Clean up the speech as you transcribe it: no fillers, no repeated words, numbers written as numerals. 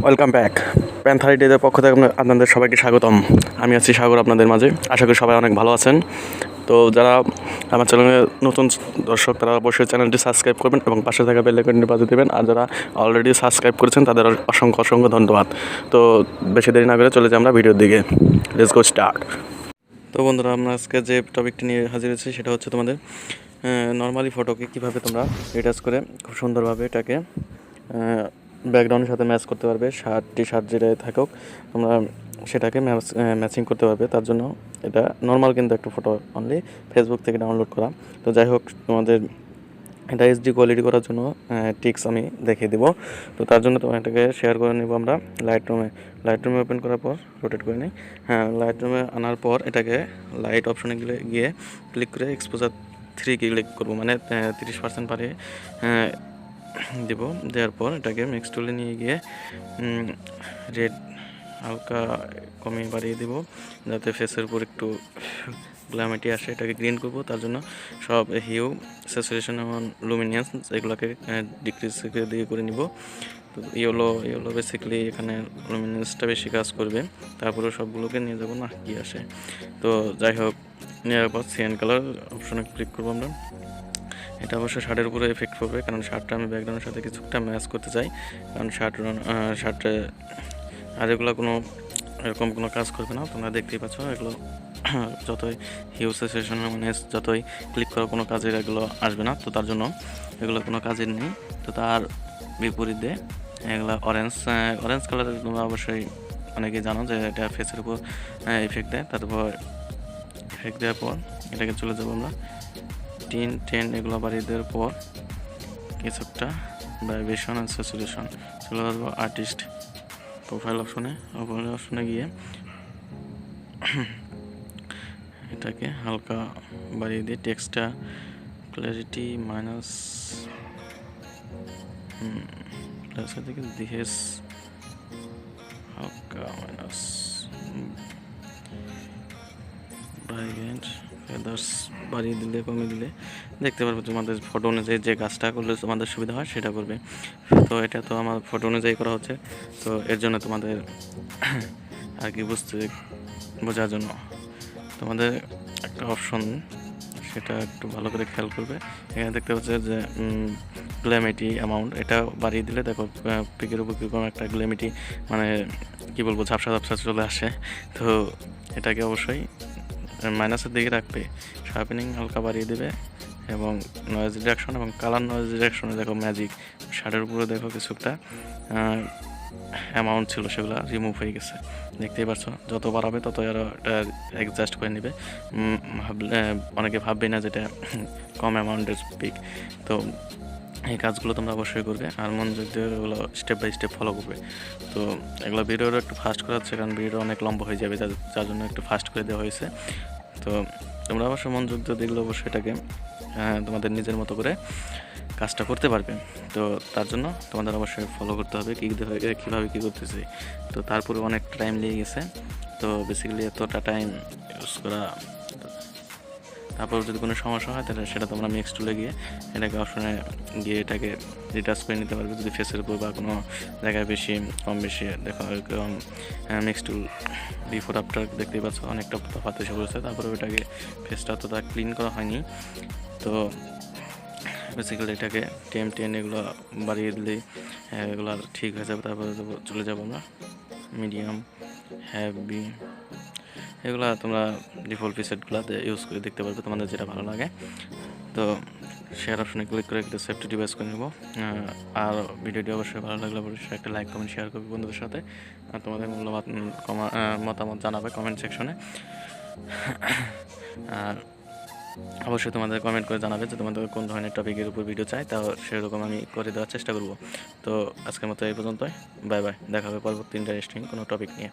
Welcome back. Panther ডেদের পক্ষ থেকে আপনাদের সবাইকে স্বাগতম। আমি আছি সাগর আপনাদের মাঝে। আশা করি সবাই অনেক ভালো আছেন। তো যারা আমার চ্যানেলে নতুন দর্শক তারা অবশ্যই চ্যানেলটি সাবস্ক্রাইব করবেন এবং পাশে থাকা বেল আইকনটি বাজিয়ে দেবেন। আর যারা অলরেডি সাবস্ক্রাইব করেছেন তাদের অসংখ্য অসংখ্য ধন্যবাদ। তো বেশি দেরি না করে চলে যাই আমরা ভিডিওর দিকে। Let's go start. তো বন্ধুরা, আমরা আজকে যে টপিকটি নিয়ে হাজির হয়েছি সেটা হচ্ছে তোমাদের নর্মালি ফটোকে কীভাবে তোমরা রিটাচ করে খুব সুন্দরভাবে এটাকে ব্যাকগ্রাউন্ডের সাথে ম্যাচ করতে পারবে। টি শার্ট যেটাই থাকুক তোমরা সেটাকে ম্যাচিং করতে পারবে। তার জন্য এটা নর্মাল কিন্তু একটা ফটো অনলি ফেসবুক থেকে ডাউনলোড করা। তো যাই হোক, তোমাদের এটা এইচডি কোয়ালিটি করার জন্য টিক্স আমি দেখিয়ে দেবো। তো তার জন্য তোমার এটাকে শেয়ার করে নেব আমরা লাইটরুমে ওপেন করার পর রোটেট করে নিই। লাইটরুমে আনার পর এটাকে লাইট অপশনে গিয়ে ক্লিক করে এক্সপোজার 3 ক্লিক করবো, মানে 30% পারে দেব। দেওয়ার পর এটাকে মিক্স টুলে নিয়ে গিয়ে রেড হালকা কমিয়ে বাড়িয়ে দেব যাতে ফেসের উপর একটু গ্ল্যামিটি আসে। এটাকে গ্রিন করব। তার জন্য সব হিউ, স্যাচুরেশন এবং লুমিনিয়ান্স এগুলোকে ডিক্রিজ দিয়ে করে নিব। তো ইয়েলো বেসিক্যালি এখানে লুমিনিয়ান্সটা বেশি কাজ করবে। তারপরে সবগুলোকে নিয়ে যাব না কি আসে। তো যাই হোক, নেওয়ার পর সিএন কালার অপশনে ক্লিক করবো আমরা। এটা অবশ্যই শার্টের উপরে এফেক্ট করবে, কারণ শার্টটা আমি ব্যাকগ্রাউন্ডের সাথে কিছুটা ম্যাচ করতে চাই। কারণ শার্টে আর এগুলো এরকম কোনো কাজ করবে না। তোমরা দেখতেই পাচ্ছ এগুলো যতই হিউজ সেশন মানে যতই ক্লিক করা কোনো কাজের এগুলো আসবে না। তো তার জন্য এগুলো কোনো কাজের নেই। তো তার বিপরীতে এগুলো অরেঞ্জ কালারের তোমরা অবশ্যই অনেকেই জানো যে এটা ফেসের উপর ইফেক্ট দেয়। তারপর ইফেক্ট দেওয়ার পর এটাকে চলে যাবো আমরা 10 এগুলো বাড়িয়ে দেওয়ার পর কিছুটা ভাইব্রেশন আর স্যাচুরেশন চলে আসবো আর্টিস্ট প্রোফাইল অপশনে গিয়ে এটাকে হালকা বাড়িয়ে দিয়ে টেক্সটটা ক্ল্যারিটি মাইনাস থেকে দিহেস হালকা মাইনাস ব্রাইট ফেদার্স বাড়িয়ে দিলে কমিয়ে দিলে দেখতে পারবে তোমাদের ফটো অনুযায়ী যে কাজটা করলে তোমাদের সুবিধা হয় সেটা করবে। তো এটা তো আমার ফটো অনুযায়ী করা হচ্ছে, তো এর জন্য তোমাদের আর কি বোঝার জন্য তোমাদের একটা অপশন সেটা একটু ভালো করে খেয়াল করবে। এখানে দেখতে পাচ্ছি যে গ্ল্যামিটি অ্যামাউন্ট এটা বাড়িয়ে দিলে দেখো পিকের উপর কীরকম একটা গ্ল্যামিটি মানে কী বলবো ঝাপসা চলে আসে। তো এটাকে অবশ্যই মাইনাসের দিকে রাখবে। শার্পেনিং হালকা বাড়িয়ে দেবে এবং নয়েজ রিডাকশন এবং কালার নয়েজ রিডাকশনে দেখো ম্যাজিক শার্টের উপরে দেখো কিছুটা অ্যামাউন্ট ছিল সেগুলো রিমুভ হয়ে গেছে। দেখতেই পাচ্ছ যত বাড়াবে তত আরও এটা অ্যাডজাস্ট করে নেবে। অনেকে ভাববে না যেটা কম অ্যামাউন্টের পিক। তো এই কাজগুলো তোমরা অবশ্যই করবে আর মনোযোগ দিয়ে এগুলো স্টেপ বাই স্টেপ ফলো করবে। তো এগুলো ভিডিওটা একটু ফাস্ট করা হচ্ছে কারণ ভিডিও অনেক লম্বা হয়ে যাবে, যার জন্য একটু ফাস্ট করে দেওয়া হয়েছে। তো তোমরা অবশ্যই মনোযোগ দিয়ে দেখলে অবশ্যই এটাকে তোমাদের নিজের মতো করে কাজটা করতে পারবে। তো তার জন্য তোমাদের অবশ্যই ফলো করতে হবে কীভাবে কী করতেছি। তো তারপরে অনেকটা টাইম লেগে গেছে। তো বেসিক্যালি এতটা টাইম ইউজ করা, তারপর যদি কোনো সমস্যা হয় তাহলে সেটা তোমরা মিক্স টুলে গিয়ে এটাকে অপশনে গিয়ে এটাকে রিটাচ করে নিতে পারবে। যদি ফেসের উপর বা কোনো জায়গায় কম বেশি দেখো এরকম মিক্স টুল বিফোর আফটার দেখতেই পাচ্ছ অনেকটা তফাৎ এসে পড়েছে। তারপরে ওইটাকে ফেসটা অতটা ক্লিন করা হয়নি। তো বেসিক্যালি এটাকে 10 এগুলো বাড়িয়ে দিলেই এগুলো ঠিক হয়ে যাবে। তারপরে চলে যাবো আমরা মিডিয়াম, হ্যাভি, এগুলো তোমরা ডিফল্ট প্রিসেটগুলোতে ইউজ করে দেখতে পারবে তোমাদের যেটা ভালো লাগে। তো শেয়ার অপশনে ক্লিক করে একটা সেফটি ডিভাইস করে নেব। আর ভিডিওটি অবশ্যই ভালো লাগলে অবশ্যই একটা লাইক কমেন্ট শেয়ার করবে বন্ধুদের সাথে। আর তোমাদের মূল্যবান মতামত জানাবে কমেন্ট সেকশনে। আর অবশ্যই তোমাদের কমেন্ট করে জানাবে যে তোমাদের কোন ধরনের টপিকের উপর ভিডিও চাই, তাও সেরকম আমি করে দেওয়ার চেষ্টা করব। তো আজকের মতো এই পর্যন্তই। বাই বাই, দেখা হবে পরবর্তী ইন্টারেস্টিং কোনো টপিক নিয়ে।